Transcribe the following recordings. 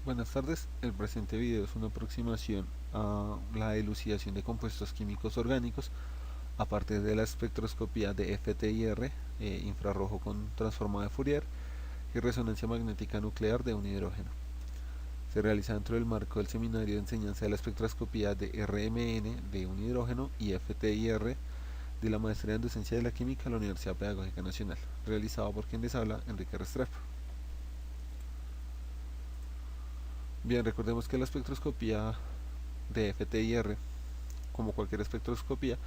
Buenas tardes, el presente video es una aproximación a la elucidación de compuestos químicos orgánicos a partir de la espectroscopía de FTIR, infrarrojo con transformada de Fourier y resonancia magnética nuclear de un hidrógeno. Se realiza dentro del marco del seminario de enseñanza de la espectroscopía de RMN de un hidrógeno y FTIR de la Maestría en Docencia de la Química de la Universidad Pedagógica Nacional, realizado por quien les habla, Enrique Restrepo. Bien, recordemos que la espectroscopía de FTIR, como cualquier espectroscopía,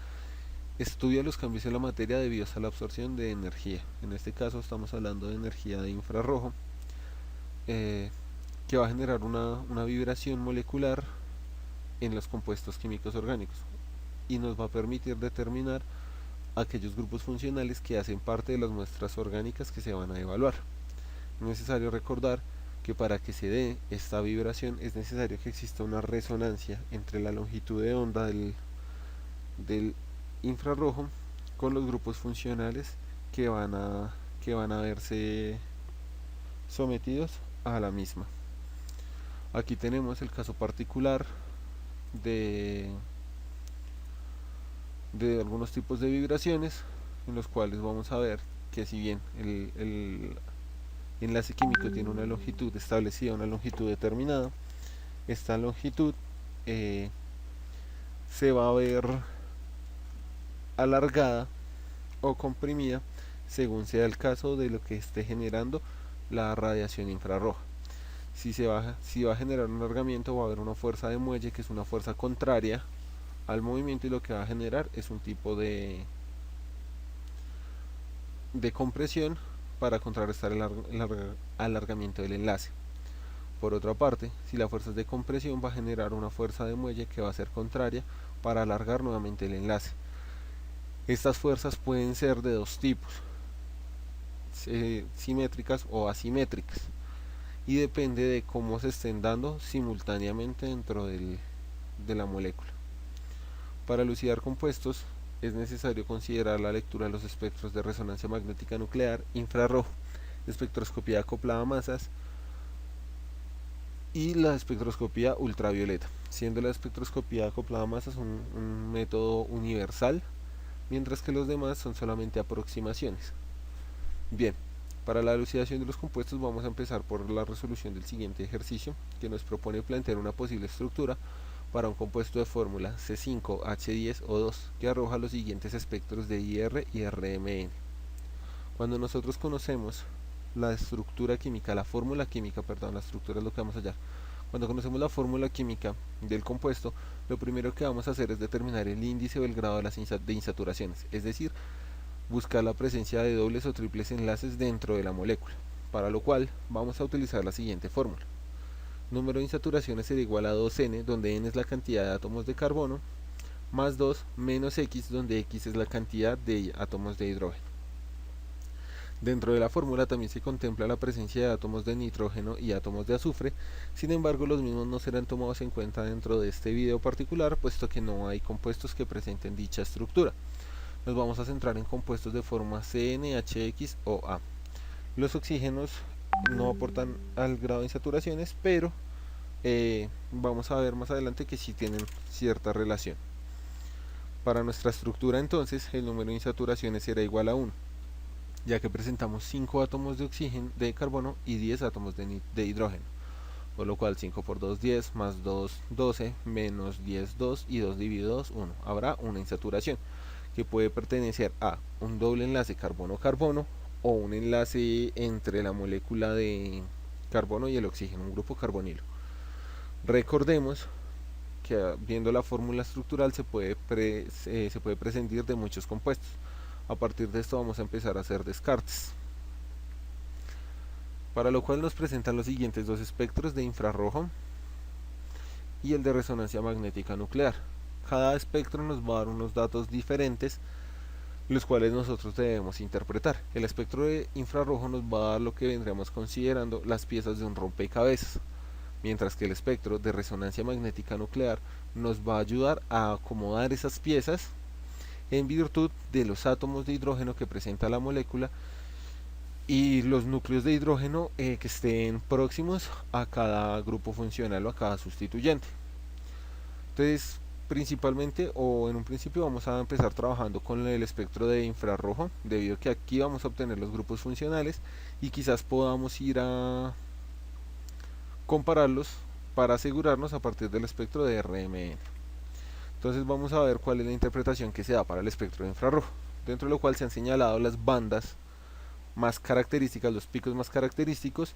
estudia los cambios en la materia debidos a la absorción de energía. En este caso estamos hablando de energía de infrarrojo, eh, que va a generar una vibración molecular en los compuestos químicos orgánicos y nos va a permitir determinar aquellos grupos funcionales que hacen parte de las muestras orgánicas que se van a evaluar. Es necesario recordar que para que se dé esta vibración es necesario que exista una resonancia entre la longitud de onda del infrarrojo con los grupos funcionales que que van a verse sometidos a la misma. Aquí tenemos el caso particular de, de algunos tipos de vibraciones en los cuales vamos a ver que si bien el enlace químico tiene una longitud establecida, una longitud determinada, esta longitud eh, se va a ver alargada o comprimida según sea el caso de lo que esté generando la radiación infrarroja. Si va a generar un alargamiento, va a haber una fuerza de muelle que es una fuerza contraria al movimiento y lo que va a generar es un tipo de compresión para contrarrestar el alargamiento del enlace. Por otra parte, si la fuerza es de compresión, va a generar una fuerza de muelle que va a ser contraria para alargar nuevamente el enlace. Estas fuerzas pueden ser de dos tipos, simétricas o asimétricas, y depende de cómo se estén dando simultáneamente dentro de la molécula. Para elucidar compuestos es necesario considerar la lectura de los espectros de resonancia magnética nuclear, infrarrojo, espectroscopía acoplada a masas y la espectroscopía ultravioleta, siendo la espectroscopía acoplada a masas un método universal, mientras que los demás son solamente aproximaciones. Bien, para la elucidación de los compuestos vamos a empezar por la resolución del siguiente ejercicio, que nos propone plantear una posible estructura para un compuesto de fórmula C5H10O2 que arroja los siguientes espectros de IR y RMN. Cuando nosotros conocemos la estructura química, la estructura es lo que vamos a hallar. Cuando conocemos la fórmula química del compuesto, lo primero que vamos a hacer es determinar el índice o el grado de insaturaciones, es decir, buscar la presencia de dobles o triples enlaces dentro de la molécula, para lo cual vamos a utilizar la siguiente fórmula. Número de insaturaciones será igual a 2n, donde n es la cantidad de átomos de carbono, más 2 menos x, donde x es la cantidad de átomos de hidrógeno. Dentro de la fórmula también se contempla la presencia de átomos de nitrógeno y átomos de azufre, sin embargo los mismos no serán tomados en cuenta dentro de este video particular, puesto que no hay compuestos que presenten dicha estructura. Nos vamos a centrar en compuestos de forma CnHX o A. Los oxígenos no aportan al grado de insaturaciones, pero vamos a ver más adelante que sí tienen cierta relación. Para nuestra estructura entonces el número de insaturaciones será igual a 1, ya que presentamos 5 átomos de oxígeno, de carbono y 10 átomos de hidrógeno, por lo cual 5 por 2 10, más 2 12, menos 10 2 y 2 dividido 2 1. Habrá una insaturación que puede pertenecer a un doble enlace carbono-carbono o un enlace entre la molécula de carbono y el oxígeno, un grupo carbonilo. Recordemos que viendo la fórmula estructural se puede prescindir de muchos compuestos. A partir de esto vamos a empezar a hacer descartes, para lo cual nos presentan los siguientes dos espectros de infrarrojo y el de resonancia magnética nuclear. Cada espectro nos va a dar unos datos diferentes, los cuales nosotros debemos interpretar. El espectro de infrarrojo nos va a dar lo que vendríamos considerando las piezas de un rompecabezas, mientras que el espectro de resonancia magnética nuclear nos va a ayudar a acomodar esas piezas en virtud de los átomos de hidrógeno que presenta la molécula y los núcleos de hidrógeno que estén próximos a cada grupo funcional o a cada sustituyente. Entonces, principalmente o en un principio vamos a empezar trabajando con el espectro de infrarrojo, debido a que aquí vamos a obtener los grupos funcionales y quizás podamos ir a compararlos para asegurarnos a partir del espectro de RMN. Entonces vamos a ver cuál es la interpretación que se da para el espectro de infrarrojo, dentro de lo cual se han señalado las bandas más características, los picos más característicos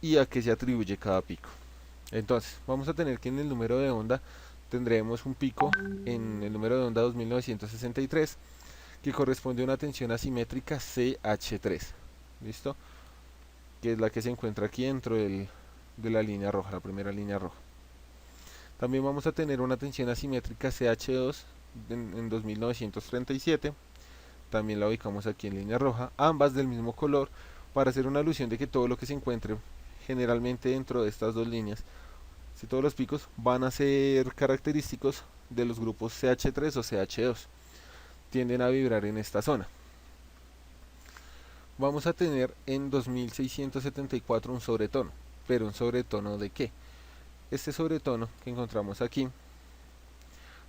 y a qué se atribuye cada pico. Entonces vamos a tener que en el número de onda tendremos un pico en el número de onda 2963 que corresponde a una tensión asimétrica CH3, ¿listo? Que es la que se encuentra aquí dentro de la línea roja, la primera línea roja. También vamos a tener una tensión asimétrica CH2 en 2937, también la ubicamos aquí en línea roja, ambas del mismo color, para hacer una alusión de que todo lo que se encuentre generalmente dentro de estas dos líneas, si todos los picos van a ser característicos de los grupos CH3 o CH2, tienden a vibrar en esta zona. Vamos a tener en 2674 un sobretono, pero un sobretono ¿de qué? Este sobretono que encontramos aquí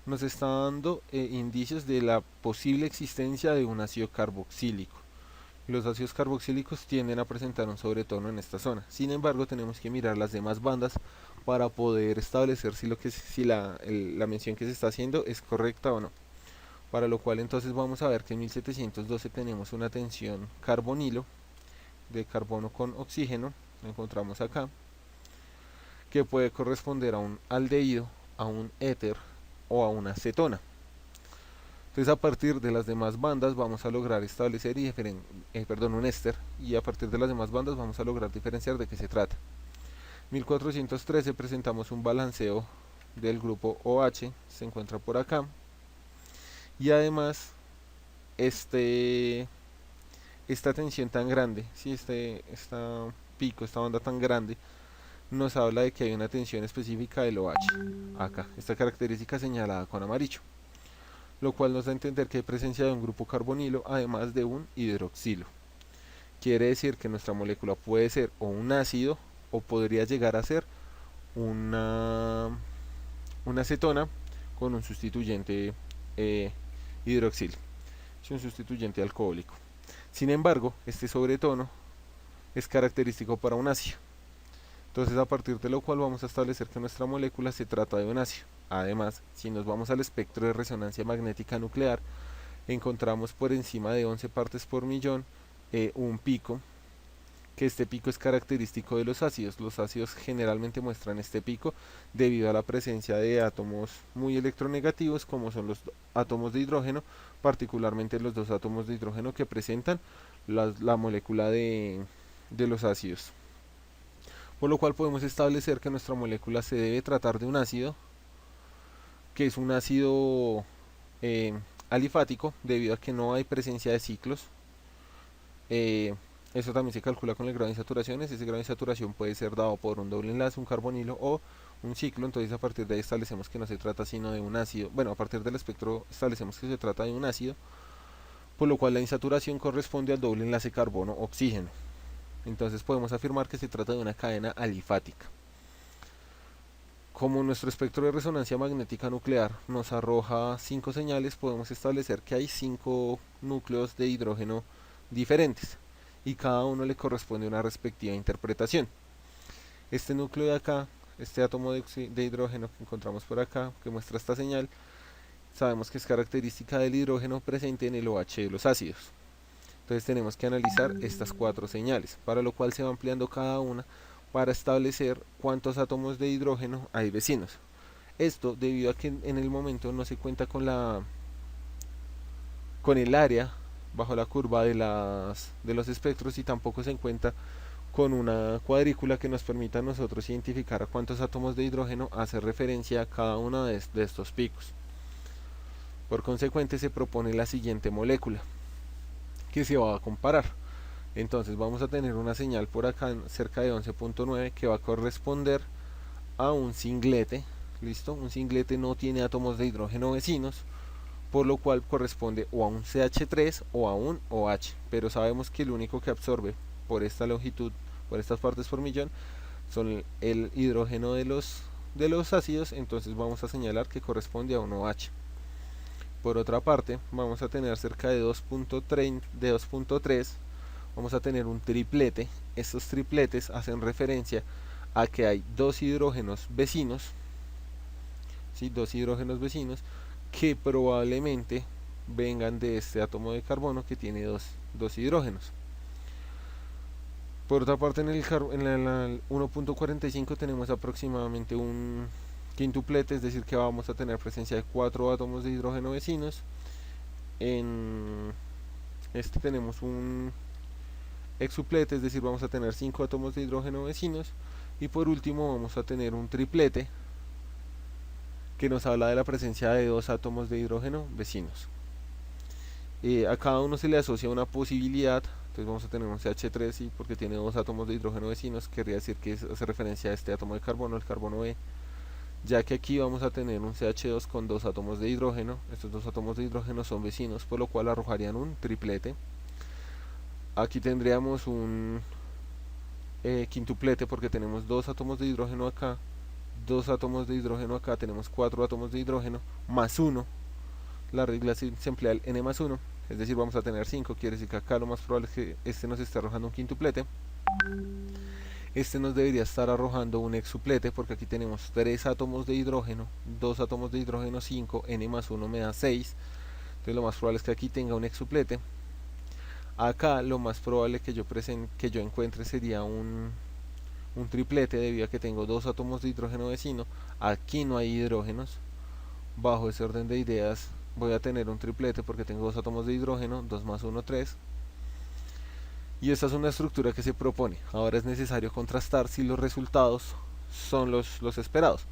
nos está dando indicios de la posible existencia de un ácido carboxílico. Los ácidos carboxílicos tienden a presentar un sobretono en esta zona. Sin embargo, tenemos que mirar las demás bandas para poder establecer si la mención que se está haciendo es correcta o no. Para lo cual entonces vamos a ver que en 1712 tenemos una tensión carbonilo de carbono con oxígeno, lo encontramos acá, que puede corresponder a un aldehído, a un éter o a una cetona. Entonces a partir de las demás bandas vamos a lograr establecer un éster, y a partir de las demás bandas vamos a lograr diferenciar de qué se trata. 1413 presentamos un balanceo del grupo OH, se encuentra por acá, y además esta tensión tan grande, ¿sí? Esta banda tan grande nos habla de que hay una tensión específica del OH, acá, esta característica señalada con amarillo, lo cual nos da a entender que hay presencia de un grupo carbonilo además de un hidroxilo. Quiere decir que nuestra molécula puede ser o un ácido o podría llegar a ser una acetona con un sustituyente hidroxilo, es un sustituyente alcohólico. Sin embargo, este sobretono es característico para un ácido. Entonces a partir de lo cual vamos a establecer que nuestra molécula se trata de un ácido. Además, si nos vamos al espectro de resonancia magnética nuclear, encontramos por encima de 11 partes por millón un pico, que este pico es característico de los ácidos. Los ácidos generalmente muestran este pico debido a la presencia de átomos muy electronegativos, como son los átomos de hidrógeno, particularmente los dos átomos de hidrógeno que presentan la molécula de los ácidos. Por lo cual podemos establecer que nuestra molécula se debe tratar de un ácido, que es un ácido alifático, debido a que no hay presencia de ciclos. Eso también se calcula con el grado de insaturaciones. Ese grado de insaturación puede ser dado por un doble enlace, un carbonilo o un ciclo. Entonces a partir de ahí establecemos que no se trata sino de un ácido. Bueno, a partir del espectro establecemos que se trata de un ácido, por lo cual la insaturación corresponde al doble enlace carbono-oxígeno. Entonces podemos afirmar que se trata de una cadena alifática. Como nuestro espectro de resonancia magnética nuclear nos arroja 5 señales, podemos establecer que hay 5 núcleos de hidrógeno diferentes y cada uno le corresponde una respectiva interpretación. Este núcleo de acá, este átomo de hidrógeno que encontramos por acá, que muestra esta señal, sabemos que es característica del hidrógeno presente en el OH de los ácidos. Entonces tenemos que analizar estas 4 señales, para lo cual se va ampliando cada una para establecer cuántos átomos de hidrógeno hay vecinos. Esto debido a que en el momento no se cuenta con el área bajo la curva de los espectros, y tampoco se cuenta con una cuadrícula que nos permita a nosotros identificar a cuántos átomos de hidrógeno hace referencia a cada uno de estos picos. Por consecuente se propone la siguiente molécula que se va a comparar. Entonces vamos a tener una señal por acá cerca de 11.9 que va a corresponder a un singlete. ¿Listo? Un singlete no tiene átomos de hidrógeno vecinos, por lo cual corresponde o a un CH3 o a un OH, pero sabemos que el único que absorbe por esta longitud, por estas partes por millón, son el hidrógeno de los ácidos, entonces vamos a señalar que corresponde a un OH. Por otra parte, vamos a tener cerca de 2.3, vamos a tener un triplete. Estos tripletes hacen referencia a que hay dos hidrógenos vecinos, ¿sí? Dos hidrógenos vecinos que probablemente vengan de este átomo de carbono que tiene dos hidrógenos. Por otra parte, en el 1.45 tenemos aproximadamente un quintuplete, es decir que vamos a tener presencia de 4 átomos de hidrógeno vecinos. En este tenemos un hexuplete, es decir vamos a tener 5 átomos de hidrógeno vecinos. Y por último vamos a tener un triplete que nos habla de la presencia de 2 átomos de hidrógeno vecinos. A cada uno se le asocia una posibilidad, entonces vamos a tener un CH3 y porque tiene 2 átomos de hidrógeno vecinos, querría decir que hace referencia a este átomo de carbono, el carbono B, ya que aquí vamos a tener un CH2 con 2 átomos de hidrógeno. Estos 2 átomos de hidrógeno son vecinos, por lo cual arrojarían un triplete. Aquí tendríamos un quintuplete porque tenemos 2 átomos de hidrógeno acá, 2 átomos de hidrógeno acá, tenemos 4 átomos de hidrógeno más 1. La regla se emplea el n más 1, es decir vamos a tener 5, quiere decir que acá lo más probable es que este nos esté arrojando un quintuplete. Este nos debería estar arrojando un hexuplete porque aquí tenemos 3 átomos de hidrógeno, 2 átomos de hidrógeno 5, n más 1 me da 6, entonces lo más probable es que aquí tenga un hexuplete. Acá lo más probable que yo encuentre sería un triplete debido a que tengo 2 átomos de hidrógeno vecino, aquí no hay hidrógenos. Bajo ese orden de ideas voy a tener un triplete porque tengo 2 átomos de hidrógeno, 2 más 1, 3. Y esta es una estructura que se propone. Ahora es necesario contrastar si los resultados son los esperados,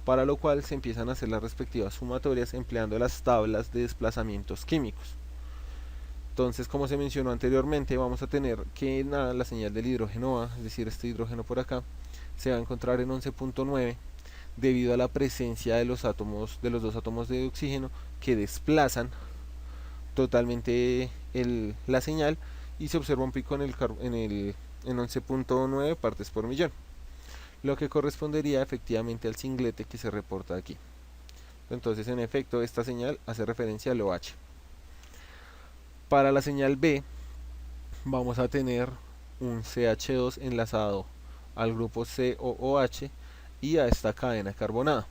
para lo cual se empiezan a hacer las respectivas sumatorias empleando las tablas de desplazamientos químicos. Entonces, como se mencionó anteriormente, vamos a tener que la señal del hidrógeno A, es decir, este hidrógeno por acá, se va a encontrar en 11.9 debido a la presencia de los dos átomos de oxígeno que desplazan totalmente la señal, y se observa un pico en 11.9 partes por millón, lo que correspondería efectivamente al singlete que se reporta aquí. Entonces, en efecto, esta señal hace referencia al OH. Para la señal B vamos a tener un CH2 enlazado al grupo COOH y a esta cadena carbonada.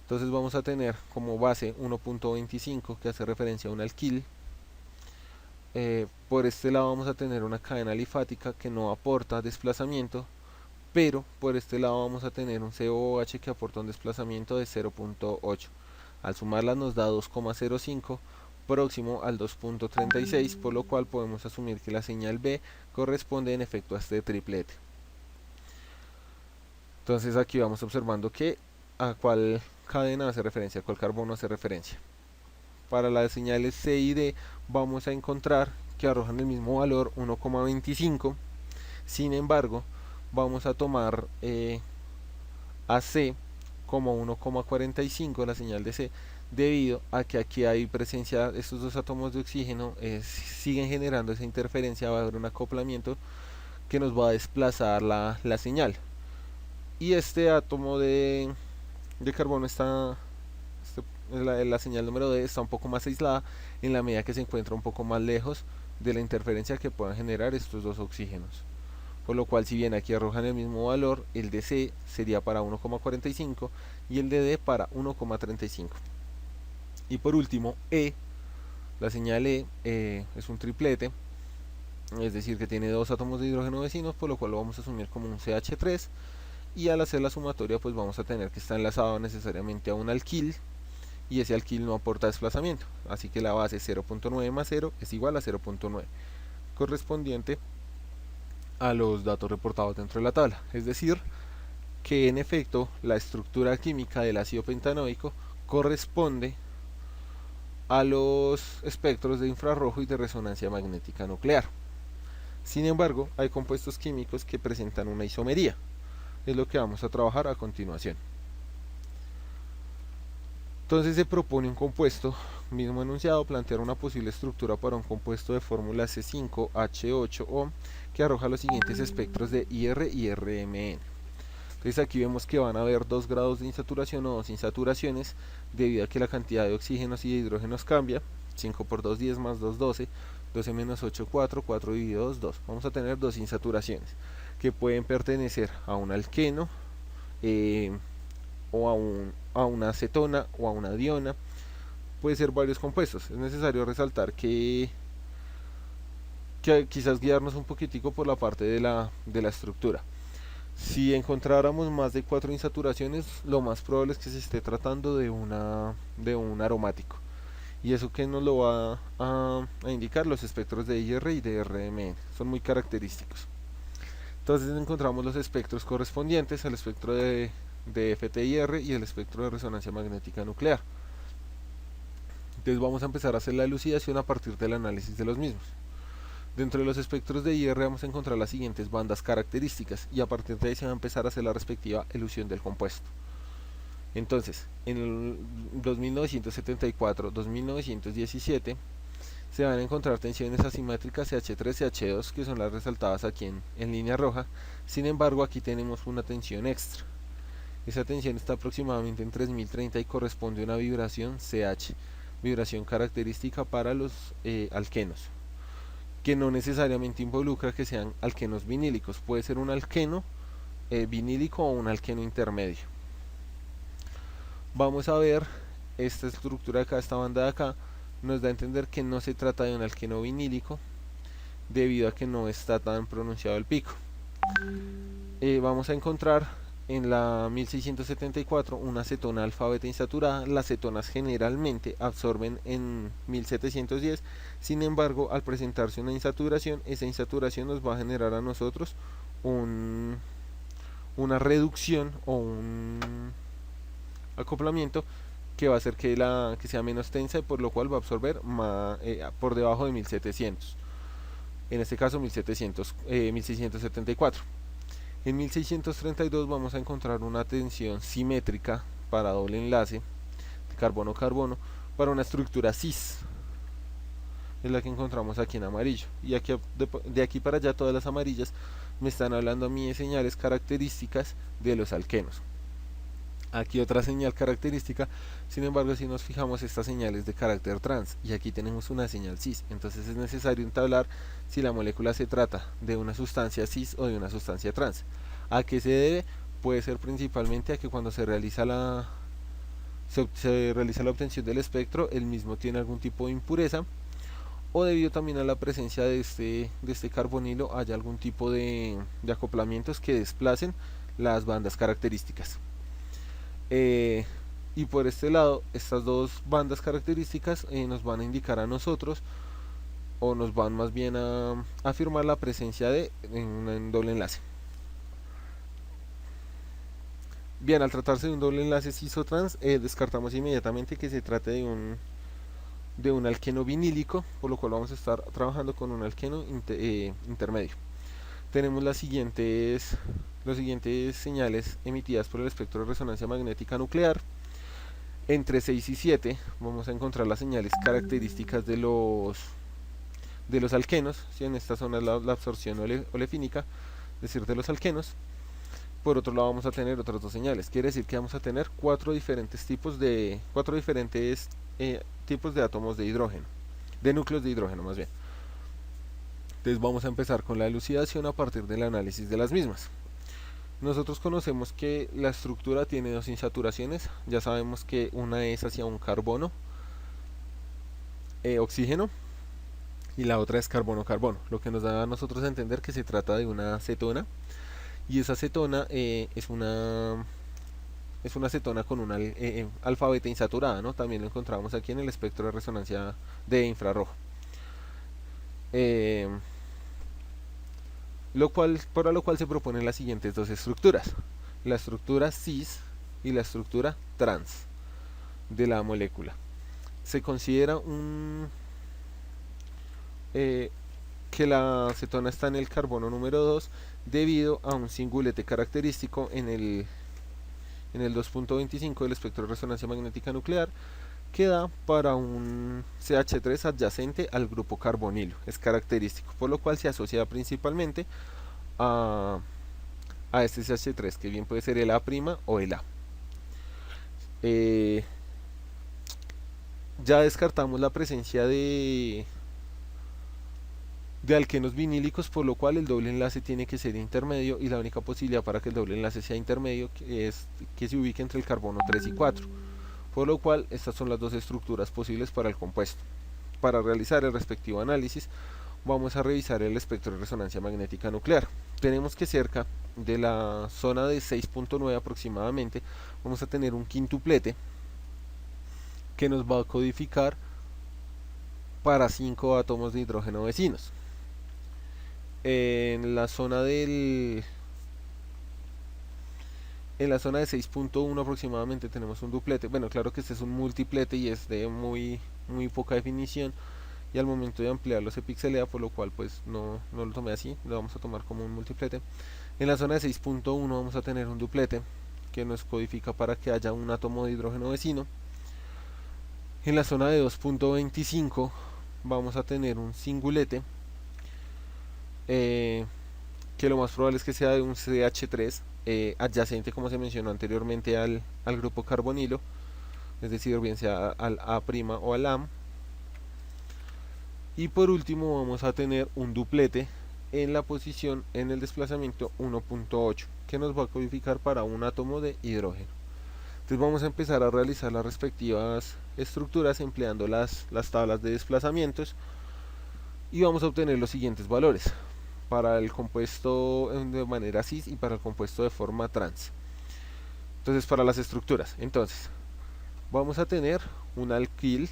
Entonces vamos a tener como base 1.25 que hace referencia a un alquil. Por este lado vamos a tener una cadena alifática que no aporta desplazamiento, pero por este lado vamos a tener un COOH que aporta un desplazamiento de 0.8. Al sumarlas nos da 2,05 próximo al 2.36, por lo cual podemos asumir que la señal B corresponde en efecto a este triplete. Entonces aquí vamos observando que a cuál cadena hace referencia, a cuál carbono hace referencia. Para las señales C y D vamos a encontrar que arrojan el mismo valor, 1,25. Sin embargo, vamos a tomar a C como 1,45, la señal de C, debido a que aquí hay presencia de estos 2 átomos de oxígeno, siguen generando esa interferencia, va a haber un acoplamiento que nos va a desplazar la señal. Y este átomo de carbono está, la señal número D está un poco más aislada en la medida que se encuentra un poco más lejos de la interferencia que puedan generar estos 2 oxígenos. Por lo cual, si bien aquí arrojan el mismo valor, el de C sería para 1,45 y el de D para 1,35. Y por último, E, la señal E es un triplete, es decir que tiene 2 átomos de hidrógeno vecinos, por lo cual lo vamos a asumir como un CH3, y al hacer la sumatoria pues vamos a tener que está enlazado necesariamente a un alquil, y ese alquil no aporta desplazamiento, así que la base 0.9 más 0 es igual a 0.9, correspondiente a los datos reportados dentro de la tabla. Es decir que en efecto la estructura química del ácido pentanoico corresponde a los espectros de infrarrojo y de resonancia magnética nuclear. Sin embargo, hay compuestos químicos que presentan una isomería, es lo que vamos a trabajar a continuación. Entonces se propone un compuesto, mismo enunciado, plantear una posible estructura para un compuesto de fórmula C5H8O que arroja los siguientes espectros de IR y RMN. Entonces aquí vemos que van a haber 2 grados de insaturación o 2 insaturaciones debido a que la cantidad de oxígenos y de hidrógenos cambia. 5 por 2, 10 más 2, 12. 12 menos 8, 4. 4 dividido 2, 2. Vamos a tener 2 insaturaciones que pueden pertenecer a un alqueno o a una acetona o a una diona. Puede ser varios compuestos. Es necesario resaltar que quizás guiarnos un poquitico por la parte de la estructura. Si encontráramos más de 4 insaturaciones, lo más probable es que se esté tratando de un aromático. Y eso que nos lo va a indicar los espectros de IR y de RMN. Son muy característicos. Entonces encontramos los espectros correspondientes al espectro de FTIR y el espectro de resonancia magnética nuclear. Entonces vamos a empezar a hacer la elucidación a partir del análisis de los mismos. Dentro de los espectros de IR vamos a encontrar las siguientes bandas características y a partir de ahí se va a empezar a hacer la respectiva elusión del compuesto. Entonces, en el 2974-2917 se van a encontrar tensiones asimétricas CH3 y CH2 que son las resaltadas aquí en línea roja. Sin embargo, aquí tenemos una tensión extra. Esa tensión está aproximadamente en 3030 y corresponde a una vibración CH, vibración característica para los alquenos, que no necesariamente involucra que sean alquenos vinílicos. Puede ser un alqueno vinílico o un alqueno intermedio. Vamos a ver esta estructura de acá, esta banda de acá nos da a entender que no se trata de un alqueno vinílico debido a que no está tan pronunciado el pico. Vamos a encontrar en la 1674 una acetona alfa beta insaturada. Las cetonas generalmente absorben en 1710, sin embargo al presentarse una insaturación, esa insaturación nos va a generar a nosotros una reducción o un acoplamiento que va a hacer que sea menos tensa y por lo cual va a absorber por debajo de 1700, en este caso 1674. En 1632 vamos a encontrar una tensión simétrica para doble enlace de carbono-carbono para una estructura cis, es la que encontramos aquí en amarillo, y aquí, de aquí para allá todas las amarillas me están hablando a mí de señales características de los alquenos. Aquí otra señal característica, sin embargo si nos fijamos esta señal es de carácter trans y aquí tenemos una señal cis, entonces es necesario entablar si la molécula se trata de una sustancia cis o de una sustancia trans. ¿A qué se debe? Puede ser principalmente a que cuando se realiza la obtención del espectro el mismo tiene algún tipo de impureza, o debido también a la presencia de este carbonilo haya algún tipo de acoplamientos que desplacen las bandas características. Y por este lado, estas dos bandas características nos van a indicar a nosotros, o nos van más bien a afirmar la presencia de un doble enlace. Bien, al tratarse de un doble enlace cis-trans, descartamos inmediatamente que se trate de un alqueno vinílico, por lo cual vamos a estar trabajando con un alqueno intermedio. Tenemos las siguientes señales emitidas por el espectro de resonancia magnética nuclear. Entre 6 y 7 vamos a encontrar las señales características de los alquenos, ¿sí? En esta zona es la absorción olefínica, es decir, de los alquenos. Por otro lado vamos a tener otras dos señales, quiere decir que vamos a tener cuatro diferentes tipos de átomos de hidrógeno, de núcleos de hidrógeno más bien. Entonces vamos a empezar con la elucidación a partir del análisis de las mismas. Nosotros conocemos que la estructura tiene dos insaturaciones, ya sabemos que una es hacia un carbono, oxígeno, y la otra es carbono-carbono, lo que nos da a nosotros a entender que se trata de una acetona, y esa acetona es una acetona con una alfa beta insaturada, ¿no? También lo encontramos aquí en el espectro de resonancia de infrarrojo. Para lo cual se proponen las siguientes dos estructuras: la estructura cis y la estructura trans de la molécula. Se considera que la acetona está en el carbono número 2 debido a un cingulete característico en en el 2.25 del espectro de resonancia magnética nuclear, que da para un CH3 adyacente al grupo carbonilo. Es característico, por lo cual se asocia principalmente a este CH3, que bien puede ser el A' o el A. Ya descartamos la presencia de alquenos vinílicos, por lo cual el doble enlace tiene que ser intermedio, y la única posibilidad para que el doble enlace sea intermedio es que se ubique entre el carbono 3 y 4, por lo cual estas son las dos estructuras posibles para el compuesto. Para realizar el respectivo análisis vamos a revisar el espectro de resonancia magnética nuclear. Tenemos que cerca de la zona de 6.9 aproximadamente vamos a tener un quintuplete que nos va a codificar para 5 átomos de hidrógeno vecinos. En la zona de 6.1 aproximadamente tenemos un duplete. Bueno, claro que este es un multiplete y es de muy poca definición, y al momento de ampliarlo se pixelea, por lo cual pues no lo tomé así, lo vamos a tomar como un multiplete. En la zona de 6.1 vamos a tener un duplete que nos codifica para que haya un átomo de hidrógeno vecino. En la zona de 2.25 vamos a tener un singulete, que lo más probable es que sea de un CH3 adyacente, como se mencionó anteriormente, al grupo carbonilo, es decir, bien sea al A' o al AM. Y por último vamos a tener un duplete en la posición en el desplazamiento 1.8, que nos va a codificar para un átomo de hidrógeno. Entonces vamos a empezar a realizar las respectivas estructuras empleando las tablas de desplazamientos, y vamos a obtener los siguientes valores para el compuesto de manera cis y para el compuesto de forma trans. Entonces, para las estructuras, entonces vamos a tener un alquil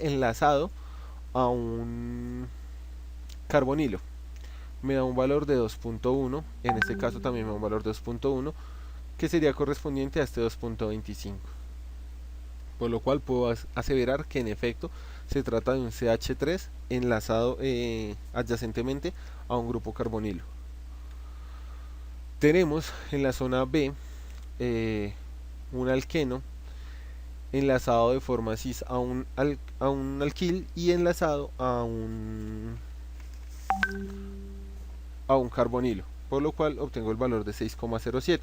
enlazado a un carbonilo. Me da un valor de 2.1, en este caso también me da un valor de 2.1, que sería correspondiente a este 2.25, por lo cual puedo aseverar que en efecto se trata de un CH3 enlazado adyacentemente a un grupo carbonilo. Tenemos en la zona B un alqueno enlazado de forma cis a un alquil y enlazado a un carbonilo, por lo cual obtengo el valor de 6,07.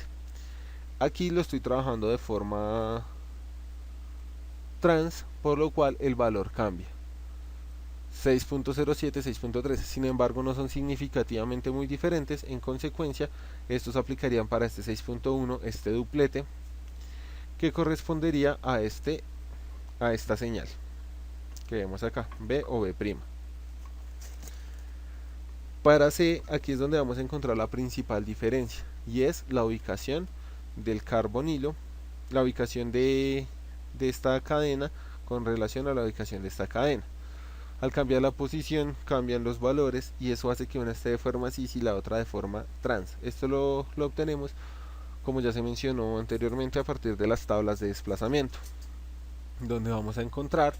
Aquí lo estoy trabajando de forma trans, por lo cual el valor cambia. 6.07, 6.13, sin embargo no son significativamente muy diferentes. En consecuencia, estos aplicarían para este 6.1, este duplete, que correspondería a esta señal que vemos acá, B o B'. Para C, aquí es donde vamos a encontrar la principal diferencia, y es la ubicación del carbonilo, la ubicación de esta cadena con relación a la ubicación de esta cadena. Al cambiar la posición cambian los valores, y eso hace que una esté de forma cis y la otra de forma trans. Esto lo obtenemos, como ya se mencionó anteriormente, a partir de las tablas de desplazamiento, donde vamos a encontrar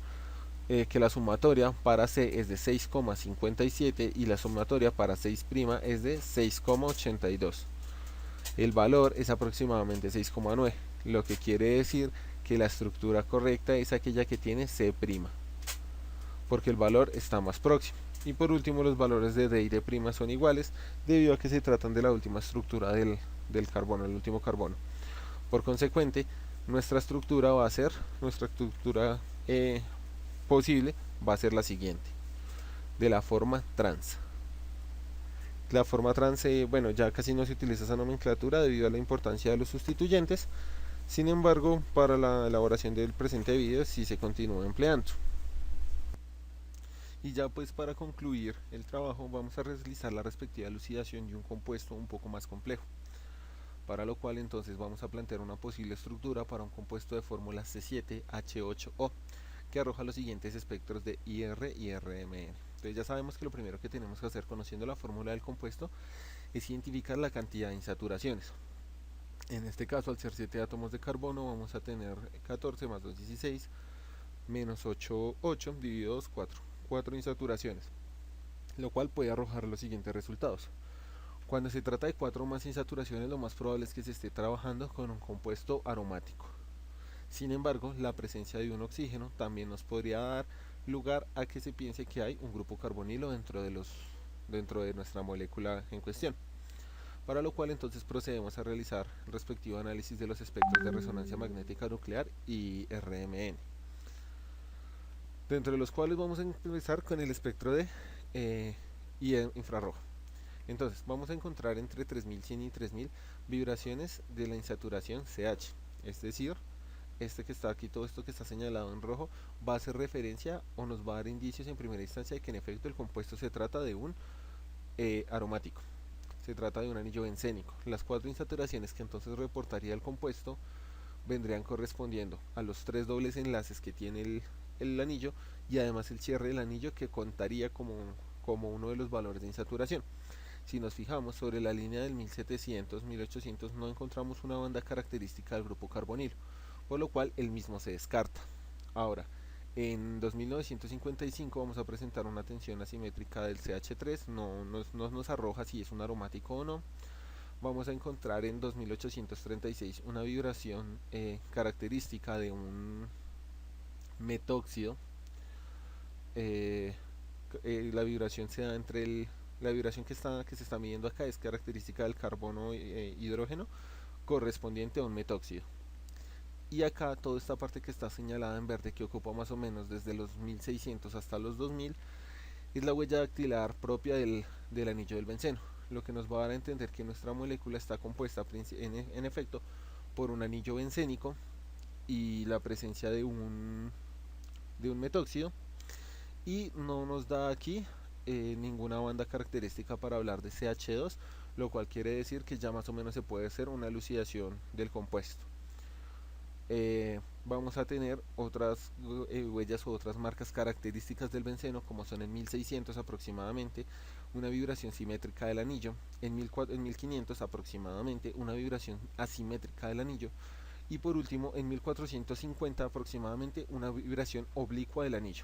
que la sumatoria para C es de 6,57 y la sumatoria para 6' es de 6,82. El valor es aproximadamente 6,9, lo que quiere decir que la estructura correcta es aquella que tiene C', porque el valor está más próximo. Y por último, los valores de D y D' son iguales, debido a que se tratan de la última estructura del carbono, el último carbono. Por consecuente, nuestra estructura posible va a ser la siguiente, de la forma trans. La forma trans, bueno, ya casi no se utiliza esa nomenclatura debido a la importancia de los sustituyentes. Sin embargo, para la elaboración del presente video sí se continúa empleando. Y ya pues para concluir el trabajo vamos a realizar la respectiva elucidación de un compuesto un poco más complejo, para lo cual entonces vamos a plantear una posible estructura para un compuesto de fórmula C7H8O, que arroja los siguientes espectros de IR y RMN. Entonces ya sabemos que lo primero que tenemos que hacer, conociendo la fórmula del compuesto, es identificar la cantidad de insaturaciones. En este caso, al ser 7 átomos de carbono, vamos a tener 14 más 2, 16, menos 8, 8, dividido 2, 4 insaturaciones, lo cual puede arrojar los siguientes resultados. Cuando se trata de 4 o más insaturaciones, lo más probable es que se esté trabajando con un compuesto aromático. Sin embargo, la presencia de un oxígeno también nos podría dar lugar a que se piense que hay un grupo carbonilo dentro de nuestra molécula en cuestión. Para lo cual entonces procedemos a realizar el respectivo análisis de los espectros de resonancia magnética nuclear y RMN, dentro de los cuales vamos a empezar con el espectro de infrarrojo. Entonces vamos a encontrar entre 3100 y 3000 vibraciones de la insaturación CH, es decir, este que está aquí, todo esto que está señalado en rojo, va a hacer referencia o nos va a dar indicios en primera instancia de que en efecto el compuesto se trata de un aromático, se trata de un anillo bencénico. Las 4 insaturaciones que entonces reportaría el compuesto vendrían correspondiendo a los 3 dobles enlaces que tiene el anillo y además el cierre del anillo, que contaría como uno de los valores de insaturación. Si nos fijamos sobre la línea del 1700, 1800 no encontramos una banda característica del grupo carbonilo, por lo cual el mismo se descarta. Ahora, en 2955 vamos a presentar una tensión asimétrica del CH3, no nos arroja si es un aromático o no. Vamos a encontrar en 2836 una vibración característica de un metóxido. La vibración se da entre la vibración que se está midiendo acá es característica del carbono hidrógeno correspondiente a un metóxido. Y acá toda esta parte que está señalada en verde, que ocupa más o menos desde los 1600 hasta los 2000, es la huella dactilar propia del anillo del benceno, lo que nos va a dar a entender que nuestra molécula está compuesta en efecto por un anillo bencénico y la presencia de un metóxido, y no nos da aquí ninguna banda característica para hablar de CH2, lo cual quiere decir que ya más o menos se puede hacer una elucidación del compuesto. Vamos a tener otras huellas o otras marcas características del benceno, como son en 1600 aproximadamente una vibración simétrica del anillo, en 1500 aproximadamente una vibración asimétrica del anillo, y por último en 1450 aproximadamente una vibración oblicua del anillo.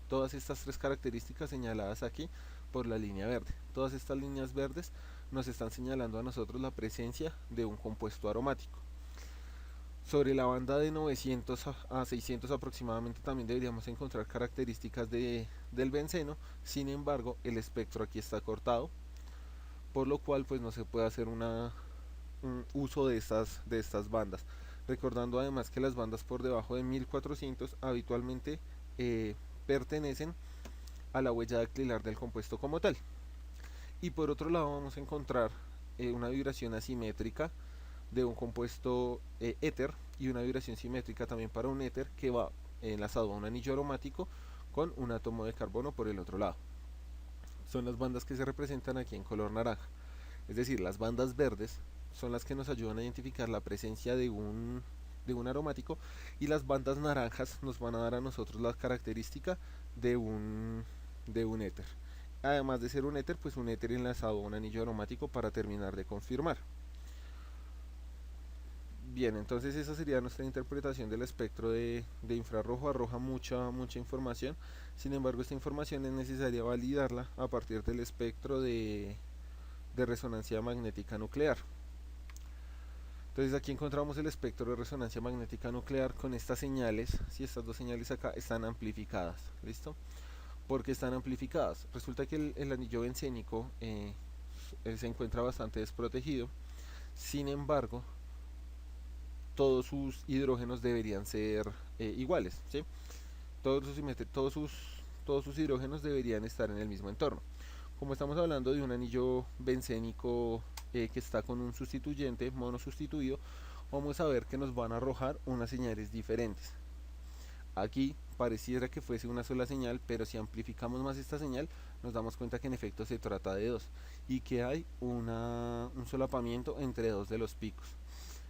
Todas estas 3 características señaladas aquí por la línea verde. Todas estas líneas verdes nos están señalando a nosotros la presencia de un compuesto aromático. Sobre la banda de 900 a 600 aproximadamente también deberíamos encontrar características del benceno. Sin embargo, el espectro aquí está cortado, por lo cual pues no se puede hacer un uso de estas bandas. Recordando además que las bandas por debajo de 1400 habitualmente pertenecen a la huella dactilar del compuesto como tal. Y por otro lado vamos a encontrar una vibración asimétrica de un compuesto éter y una vibración simétrica también para un éter que va enlazado a un anillo aromático con un átomo de carbono por el otro lado. Son las bandas que se representan aquí en color naranja, es decir, las bandas verdes son las que nos ayudan a identificar la presencia de un aromático, y las bandas naranjas nos van a dar a nosotros la característica de un éter. Además de ser un éter, pues un éter enlazado a un anillo aromático para terminar de confirmar. Bien, entonces esa sería nuestra interpretación del espectro de infrarrojo. Arroja mucha información, sin embargo esta información es necesaria validarla a partir del espectro de resonancia magnética nuclear. Entonces aquí encontramos el espectro de resonancia magnética nuclear con estas señales. Si estas 2 señales acá están amplificadas, ¿listo? ¿Por qué están amplificadas? Resulta que el anillo bencénico se encuentra bastante desprotegido. Sin embargo, todos sus hidrógenos deberían ser iguales, ¿sí? Todos sus hidrógenos deberían estar en el mismo entorno. Como estamos hablando de un anillo bencénico que está con un sustituyente monosustituido, vamos a ver que nos van a arrojar unas señales diferentes. Aquí pareciera que fuese una sola señal, pero si amplificamos más esta señal nos damos cuenta que en efecto se trata de 2 y que hay un solapamiento entre 2 de los picos.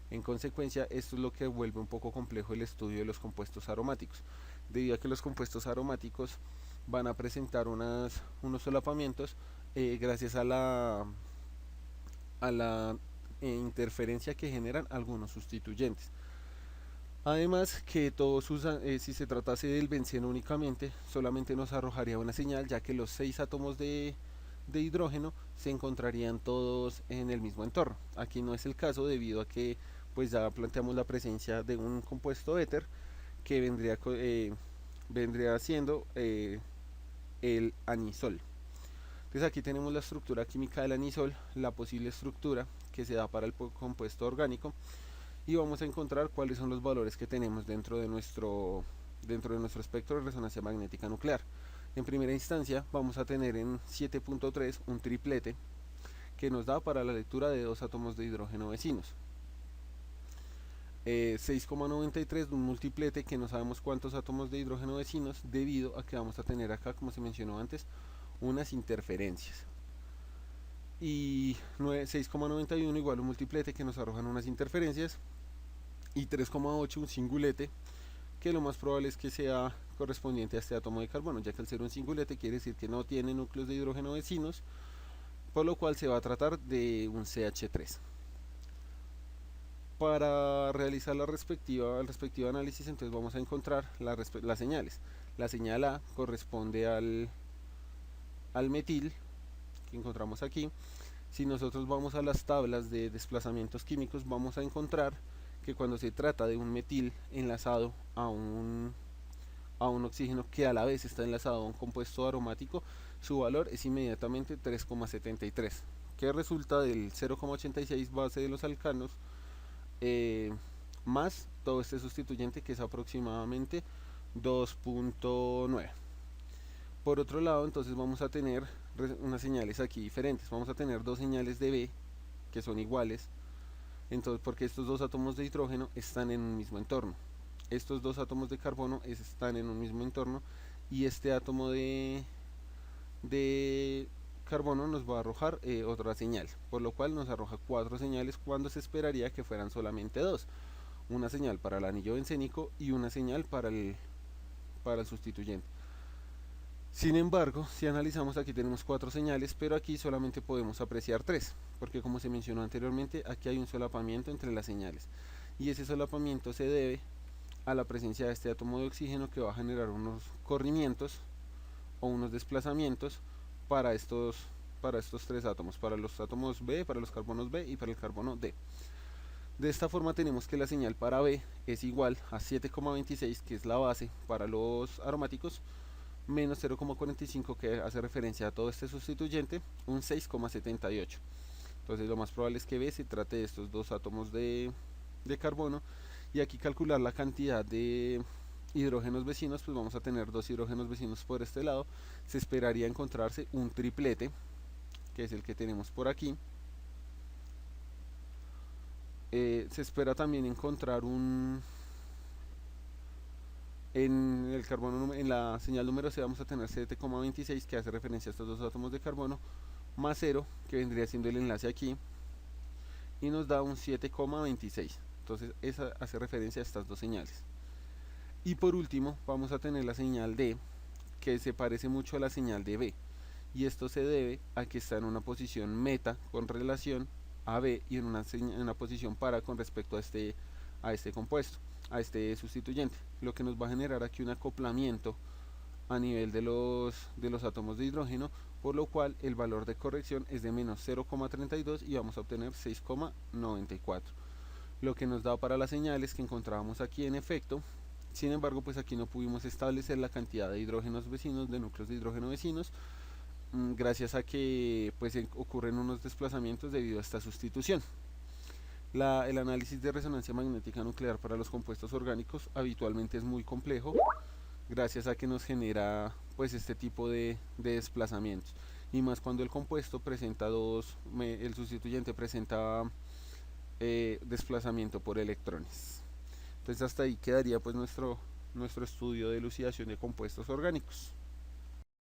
En consecuencia, esto es lo que vuelve un poco complejo el estudio de los compuestos aromáticos, debido a que los compuestos aromáticos van a presentar unos solapamientos gracias a la interferencia que generan algunos sustituyentes. Además que si se tratase del benceno únicamente, solamente nos arrojaría una señal, ya que los 6 átomos de de hidrógeno se encontrarían todos en el mismo entorno. Aquí no es el caso debido a que pues ya planteamos la presencia de un compuesto éter que vendría siendo el anisol. Entonces aquí tenemos la estructura química del anisol, la posible estructura que se da para el compuesto orgánico, y vamos a encontrar cuáles son los valores que tenemos dentro de nuestro espectro de resonancia magnética nuclear. En primera instancia vamos a tener en 7.3 un triplete que nos da para la lectura de dos átomos de hidrógeno vecinos. 6,93 un multiplete que no sabemos cuántos átomos de hidrógeno vecinos, debido a que vamos a tener acá, como se mencionó antes, unas interferencias. Y 6,91 igual un multiplete que nos arrojan unas interferencias. Y 3,8 un singulete que lo más probable es que sea correspondiente a este átomo de carbono, ya que al ser un singulete quiere decir que no tiene núcleos de hidrógeno vecinos, por lo cual se va a tratar de un CH3. Para realizar el respectivo análisis, entonces vamos a encontrar las señales. La señal A corresponde al metil que encontramos aquí. Si nosotros vamos a las tablas de desplazamientos químicos, vamos a encontrar que cuando se trata de un metil enlazado a un oxígeno que a la vez está enlazado a un compuesto aromático, su valor es inmediatamente 3,73, que resulta del 0,86 base de los alcanos más todo este sustituyente, que es aproximadamente 2,9. Por otro lado, entonces vamos a tener unas señales aquí diferentes. Vamos a tener dos señales de B que son iguales, entonces porque estos dos átomos de hidrógeno están en un mismo entorno, estos dos átomos de carbono están en un mismo entorno, y este átomo de carbono nos va a arrojar otra señal, por lo cual nos arroja 4 señales cuando se esperaría que fueran solamente 2, una señal para el anillo bencénico y una señal para el sustituyente. Sin embargo, si analizamos, aquí tenemos 4 señales, pero aquí solamente podemos apreciar 3, porque como se mencionó anteriormente, aquí hay un solapamiento entre las señales, y ese solapamiento se debe a la presencia de este átomo de oxígeno, que va a generar unos corrimientos o unos desplazamientos para estos 3 átomos, para los átomos B, para los carbonos B y para el carbono D. De esta forma tenemos que la señal para B es igual a 7,26, que es la base para los aromáticos, menos 0,45, que hace referencia a todo este sustituyente, un 6,78. Entonces lo más probable es que B se trate de estos dos átomos de carbono, y aquí calcular la cantidad de hidrógenos vecinos, pues vamos a tener dos hidrógenos vecinos por este lado, se esperaría encontrarse un triplete, que es el que tenemos por aquí. Se espera también encontrar en el carbono, en la señal número C, vamos a tener 7,26, que hace referencia a estos dos átomos de carbono, más 0, que vendría siendo el enlace aquí, y nos da un 7,26. Entonces esa hace referencia a estas dos señales. Y por último vamos a tener la señal D, que se parece mucho a la señal de B, y esto se debe a que está en una posición meta con relación a B, y en una posición para con respecto a este compuesto, a este sustituyente, lo que nos va a generar aquí un acoplamiento a nivel de los átomos de hidrógeno, por lo cual el valor de corrección es de menos 0,32 y vamos a obtener 6,94, lo que nos da para las señales que encontrábamos aquí en efecto. Sin embargo, pues aquí no pudimos establecer la cantidad de hidrógenos vecinos, de núcleos de hidrógeno vecinos, gracias a que pues ocurren unos desplazamientos debido a esta sustitución. El análisis de resonancia magnética nuclear para los compuestos orgánicos habitualmente es muy complejo, gracias a que nos genera pues este tipo de desplazamientos, y más cuando el compuesto presenta el sustituyente presenta desplazamiento por electrones. Entonces hasta ahí quedaría pues nuestro estudio de elucidación de compuestos orgánicos.